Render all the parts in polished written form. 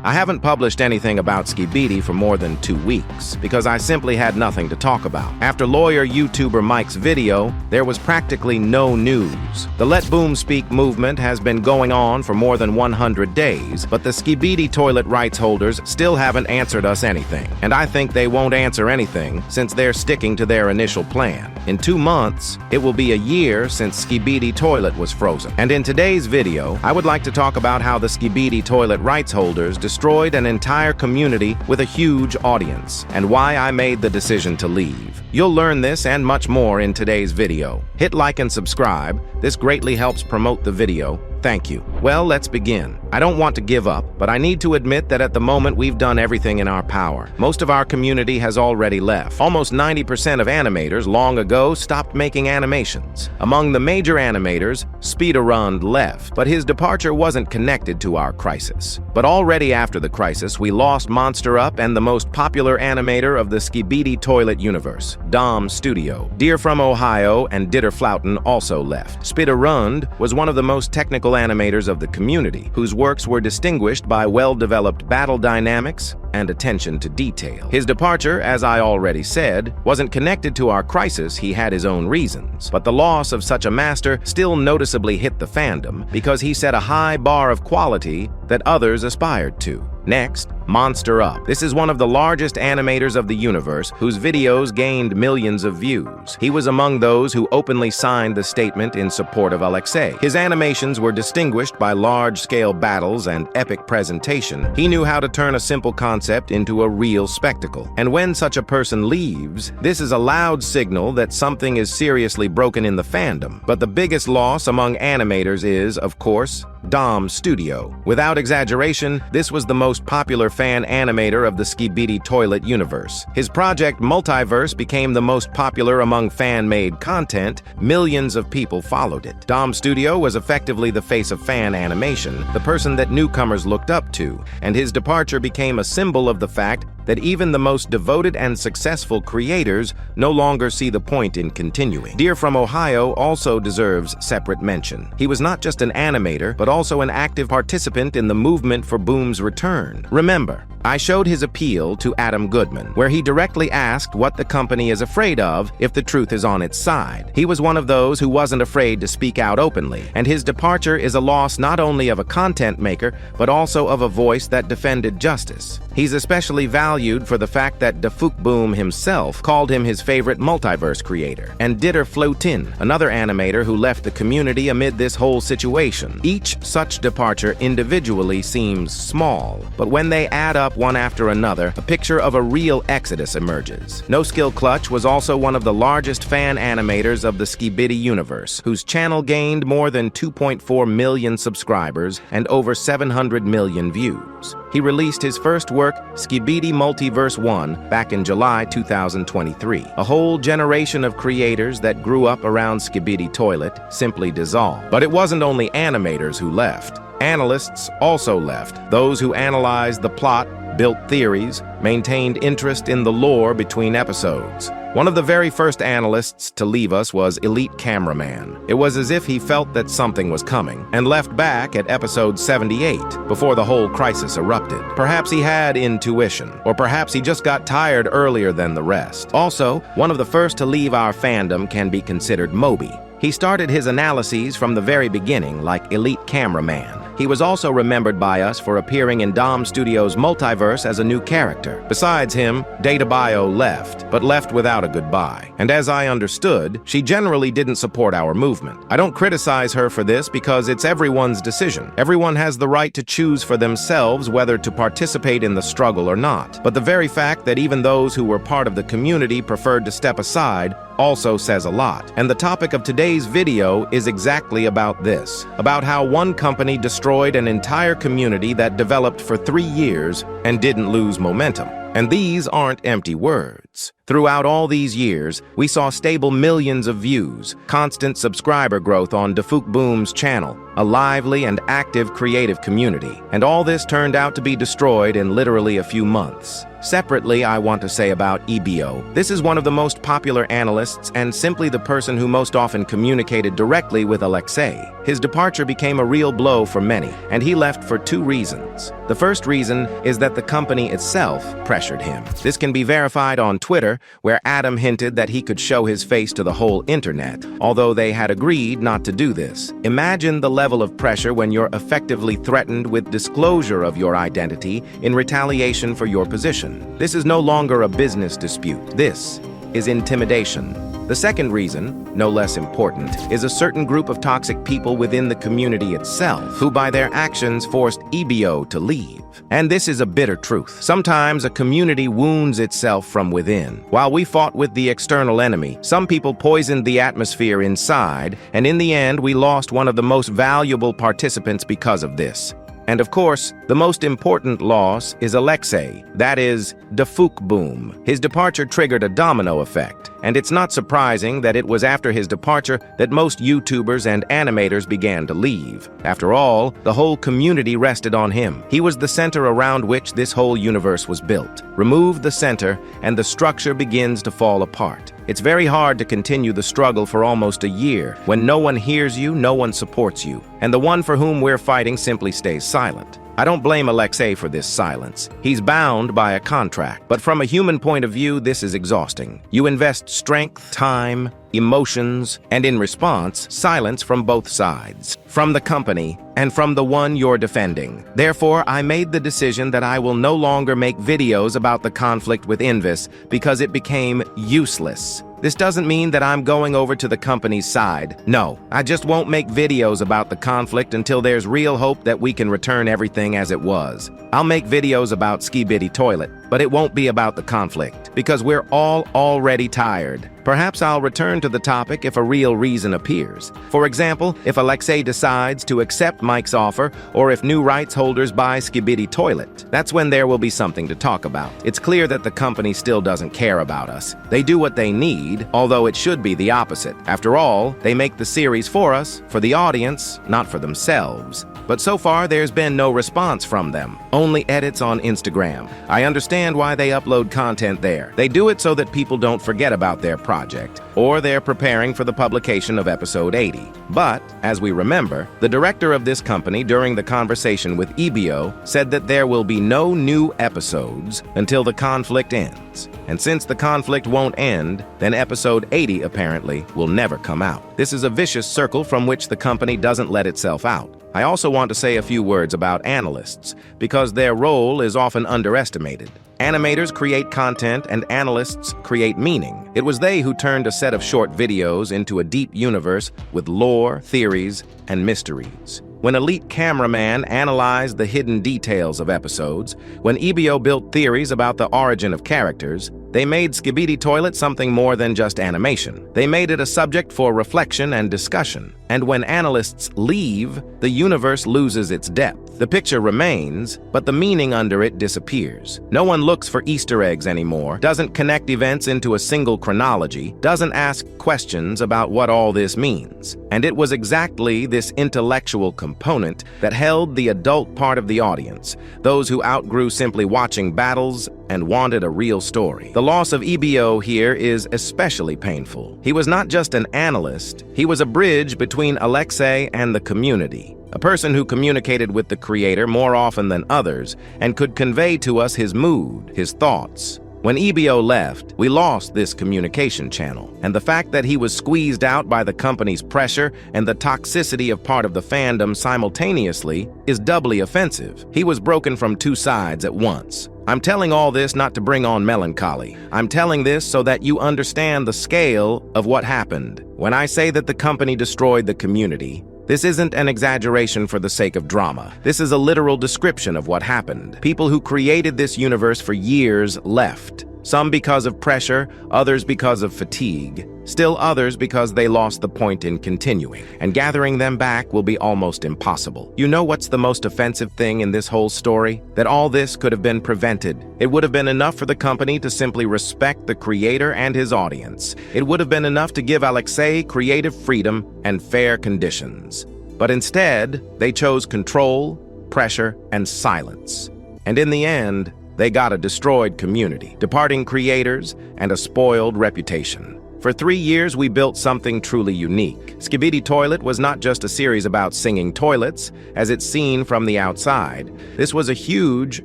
I haven't published anything about Skibidi for more than 2 weeks, because I simply had nothing to talk about. After lawyer YouTuber Mike's video, there was practically no news. The Let Boom Speak movement has been going on for more than 100 days, but the Skibidi toilet rights holders still haven't answered us anything. And I think they won't answer anything since they're sticking to their initial plan. In 2 months, it will be a year since Skibidi toilet was frozen. And in today's video, I would like to talk about how the Skibidi toilet rights holders destroyed an entire community with a huge audience, and why I made the decision to leave. You'll learn this and much more in today's video. Hit like and subscribe. This greatly helps promote the video. Thank you. Well, let's begin. I don't want to give up, but I need to admit that at the moment we've done everything in our power. Most of our community has already left. Almost 90% of animators long ago stopped making animations. Among the major animators, Speederund left, but his departure wasn't connected to our crisis. But already after the crisis, we lost Monster Up and the most popular animator of the Skibidi toilet universe, Dom Studio. Dear from Ohio and Ditter Flouten also left. Speederund was one of the most technical animators of the community, whose works were distinguished by well-developed battle dynamics and attention to detail. His departure, as I already said, wasn't connected to our crisis. He had his own reasons. But the loss of such a master still noticeably hit the fandom because he set a high bar of quality that others aspired to. Next, Monster Up. This is one of the largest animators of the universe whose videos gained millions of views. He was among those who openly signed the statement in support of Alexei. His animations were distinguished by large-scale battles and epic presentation. He knew how to turn a simple concept into a real spectacle. And when such a person leaves, this is a loud signal that something is seriously broken in the fandom. But the biggest loss among animators is, of course, Dom Studio. Without exaggeration, this was the most popular fan animator of the Skibidi toilet universe. His project Multiverse became the most popular among fan-made content. Millions of people followed it. Dom Studio was effectively the face of fan animation, the person that newcomers looked up to, and his departure became a symbol of the fact that even the most devoted and successful creators no longer see the point in continuing. Dear from Ohio also deserves separate mention. He was not just an animator, but also an active participant in the movement for Boom's return. Remember, I showed his appeal to Adam Goodman, where he directly asked what the company is afraid of if the truth is on its side. He was one of those who wasn't afraid to speak out openly, and his departure is a loss not only of a content maker, but also of a voice that defended justice. He's especially valued for the fact that Boom himself called him his favorite multiverse creator, and Ditter Flouten, another animator who left the community amid this whole situation. Each such departure individually seems small, but when they add up one after another, a picture of a real exodus emerges. No Skill Clutch was also one of the largest fan animators of the Skibidi universe, whose channel gained more than 2.4 million subscribers and over 700 million views. He released his first work, Skibidi Multiverse 1, back in July 2023. A whole generation of creators that grew up around Skibidi Toilet simply dissolved. But it wasn't only animators who left. Analysts also left. Those who analyzed the plot, built theories, maintained interest in the lore between episodes. One of the very first analysts to leave us was Elite Cameraman. It was as if he felt that something was coming, and left back at episode 78, before the whole crisis erupted. Perhaps he had intuition, or perhaps he just got tired earlier than the rest. Also, one of the first to leave our fandom can be considered Moby. He started his analyses from the very beginning, like Elite Cameraman. He was also remembered by us for appearing in Dom Studio's Multiverse as a new character. Besides him, Databio left, but left without a goodbye. And as I understood, she generally didn't support our movement. I don't criticize her for this because it's everyone's decision. Everyone has the right to choose for themselves whether to participate in the struggle or not. But the very fact that even those who were part of the community preferred to step aside also says a lot. And the topic of today's video is exactly about this, about how one company destroyed an entire community that developed for 3 years and didn't lose momentum. And these aren't empty words. charts. Throughout all these years, we saw stable millions of views, constant subscriber growth on Supcaman's channel, a lively and active creative community. And all this turned out to be destroyed in literally a few months. Separately, I want to say about EBO. This is one of the most popular analysts and simply the person who most often communicated directly with Alexei. His departure became a real blow for many, and he left for two reasons. The first reason is that the company itself pressured him. This can be verified on Twitter, where Adam hinted that he could show his face to the whole internet, although they had agreed not to do this. Imagine the level of pressure when you're effectively threatened with disclosure of your identity in retaliation for your position. This is no longer a business dispute. This is intimidation. The second reason, no less important, is a certain group of toxic people within the community itself who by their actions forced EBO to leave. And this is a bitter truth. Sometimes a community wounds itself from within. While we fought with the external enemy, some people poisoned the atmosphere inside, and in the end we lost one of the most valuable participants because of this. And of course, the most important loss is Alexei, that is, Supcaman. His departure triggered a domino effect, and it's not surprising that it was after his departure that most YouTubers and animators began to leave. After all, the whole community rested on him. He was the center around which this whole universe was built. Remove the center, and the structure begins to fall apart. It's very hard to continue the struggle for almost a year when no one hears you, no one supports you, and the one for whom we're fighting simply stays silent. I don't blame Alexei for this silence. He's bound by a contract. But from a human point of view, this is exhausting. You invest strength, time, emotions, and in response, silence from both sides, from the company and from the one you're defending. Therefore, I made the decision that I will no longer make videos about the conflict with Invis because it became useless. This doesn't mean that I'm going over to the company's side. No, I just won't make videos about the conflict until there's real hope that we can return everything as it was. I'll make videos about Skibidi Toilet, but it won't be about the conflict, because we're all already tired. Perhaps I'll return to the topic if a real reason appears. For example, if Alexei decides to accept Mike's offer, or if new rights holders buy Skibidi Toilet, that's when there will be something to talk about. It's clear that the company still doesn't care about us. They do what they need, although it should be the opposite. After all, they make the series for us, for the audience, not for themselves. But so far, there's been no response from them. Only edits on Instagram. I understand why they upload content there. They do it so that people don't forget about their project, or they're preparing for the publication of episode 80. But, as we remember, the director of this company during the conversation with EBO said that there will be no new episodes until the conflict ends. And since the conflict won't end, then episode 80 apparently will never come out. This is a vicious circle from which the company doesn't let itself out. I also want to say a few words about analysts, because their role is often underestimated. Animators create content and analysts create meaning. It was they who turned a set of short videos into a deep universe with lore, theories, and mysteries. When elite cameraman analyzed the hidden details of episodes, when EBO built theories about the origin of characters, they made Skibidi Toilet something more than just animation. They made it a subject for reflection and discussion. And when analysts leave, the universe loses its depth. The picture remains, but the meaning under it disappears. No one looks for Easter eggs anymore, doesn't connect events into a single chronology, doesn't ask questions about what all this means. And it was exactly this intellectual component that held the adult part of the audience, those who outgrew simply watching battles and wanted a real story. The loss of EBO here is especially painful. He was not just an analyst, he was a bridge between Alexei and the community. A person who communicated with the creator more often than others and could convey to us his mood, his thoughts. When EBO left, we lost this communication channel, and the fact that he was squeezed out by the company's pressure and the toxicity of part of the fandom simultaneously is doubly offensive. He was broken from two sides at once. I'm telling all this not to bring on melancholy. I'm telling this so that you understand the scale of what happened. When I say that the company destroyed the community, this isn't an exaggeration for the sake of drama. This is a literal description of what happened. People who created this universe for years left. Some because of pressure, others because of fatigue, still others because they lost the point in continuing, and gathering them back will be almost impossible. You know what's the most offensive thing in this whole story? That all this could have been prevented. It would have been enough for the company to simply respect the creator and his audience. It would have been enough to give Alexei creative freedom and fair conditions. But instead, they chose control, pressure, and silence. And in the end, they got a destroyed community, departing creators, and a spoiled reputation. For 3 years, we built something truly unique. Skibidi Toilet was not just a series about singing toilets, as it's seen from the outside. This was a huge,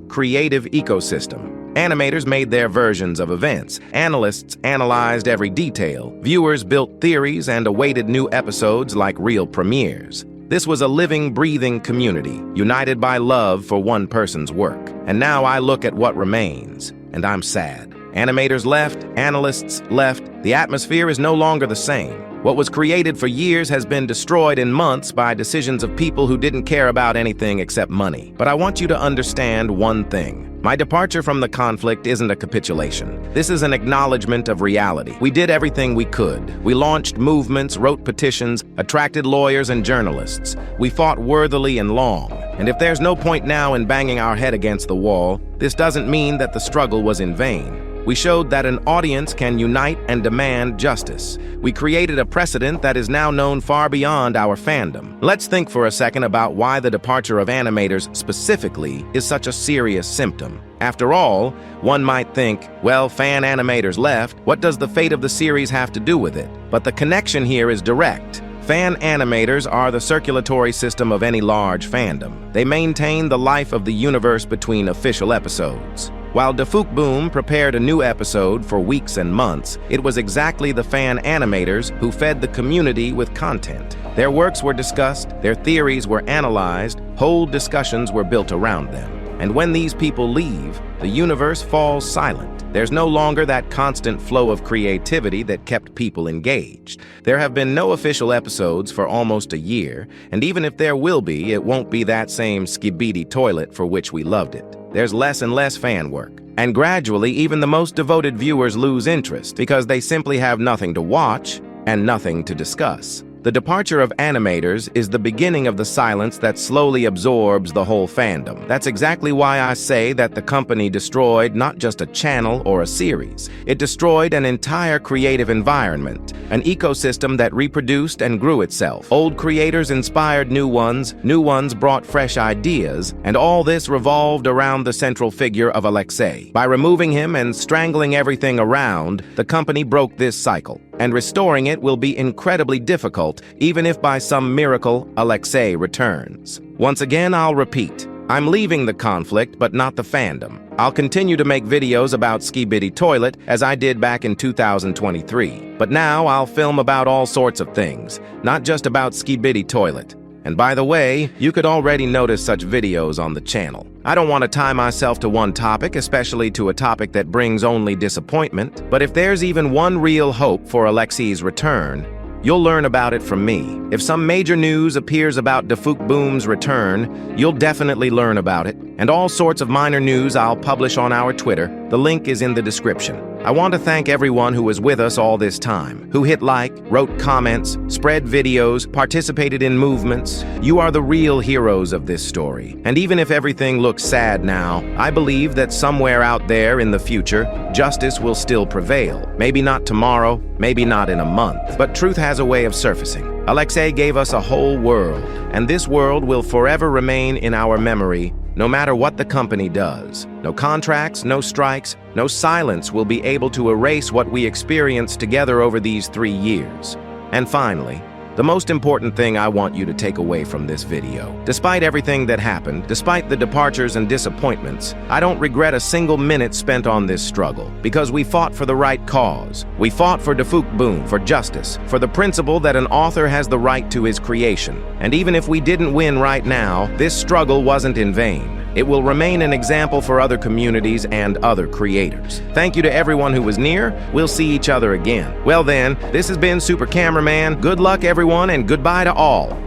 creative ecosystem. Animators made their versions of events. Analysts analyzed every detail. Viewers built theories and awaited new episodes like real premieres. This was a living, breathing community, united by love for one person's work. And now I look at what remains, and I'm sad. Animators left, analysts left, the atmosphere is no longer the same. What was created for years has been destroyed in months by decisions of people who didn't care about anything except money. But I want you to understand one thing. My departure from the conflict isn't a capitulation. This is an acknowledgement of reality. We did everything we could. We launched movements, wrote petitions, attracted lawyers and journalists. We fought worthily and long. And if there's no point now in banging our head against the wall, this doesn't mean that the struggle was in vain. We showed that an audience can unite and demand justice. We created a precedent that is now known far beyond our fandom. Let's think for a second about why the departure of animators specifically is such a serious symptom. After all, one might think, well, fan animators left, what does the fate of the series have to do with it? But the connection here is direct. Fan animators are the circulatory system of any large fandom. They maintain the life of the universe between official episodes. While Supcaman prepared a new episode for weeks and months, it was exactly the fan animators who fed the community with content. Their works were discussed, their theories were analyzed, whole discussions were built around them. And when these people leave, the universe falls silent. There's no longer that constant flow of creativity that kept people engaged. There have been no official episodes for almost a year, and even if there will be, it won't be that same Skibidi Toilet for which we loved it. There's less and less fan work. And gradually, even the most devoted viewers lose interest because they simply have nothing to watch and nothing to discuss. The departure of animators is the beginning of the silence that slowly absorbs the whole fandom. That's exactly why I say that the company destroyed not just a channel or a series. It destroyed an entire creative environment, an ecosystem that reproduced and grew itself. Old creators inspired new ones brought fresh ideas, and all this revolved around the central figure of Alexei. By removing him and strangling everything around, the company broke this cycle. And restoring it will be incredibly difficult, even if by some miracle Alexei returns. Once again, I'll repeat, I'm leaving the conflict, but not the fandom. I'll continue to make videos about Skibidi Toilet as I did back in 2023. But now I'll film about all sorts of things, not just about Skibidi Toilet. And by the way, you could already notice such videos on the channel. I don't want to tie myself to one topic, especially to a topic that brings only disappointment. But if there's even one real hope for Alexei's return, you'll learn about it from me. If some major news appears about Supcaman's return, you'll definitely learn about it. And all sorts of minor news I'll publish on our Twitter. The link is in the description. I want to thank everyone who was with us all this time, who hit like, wrote comments, spread videos, participated in movements. You are the real heroes of this story. And even if everything looks sad now, I believe that somewhere out there in the future, justice will still prevail. Maybe not tomorrow, maybe not in a month, but truth has a way of surfacing. Alexei gave us a whole world, and this world will forever remain in our memory, no matter what the company does. No contracts, no strikes, no silence will be able to erase what we experienced together over these 3 years. And finally, the most important thing I want you to take away from this video. Despite everything that happened, despite the departures and disappointments, I don't regret a single minute spent on this struggle, because we fought for the right cause. We fought for Supcaman, for justice, for the principle that an author has the right to his creation. And even if we didn't win right now, this struggle wasn't in vain. It will remain an example for other communities and other creators. Thank you to everyone who was near. We'll see each other again. Well then, this has been Super Cameraman. Good luck everyone, and goodbye to all.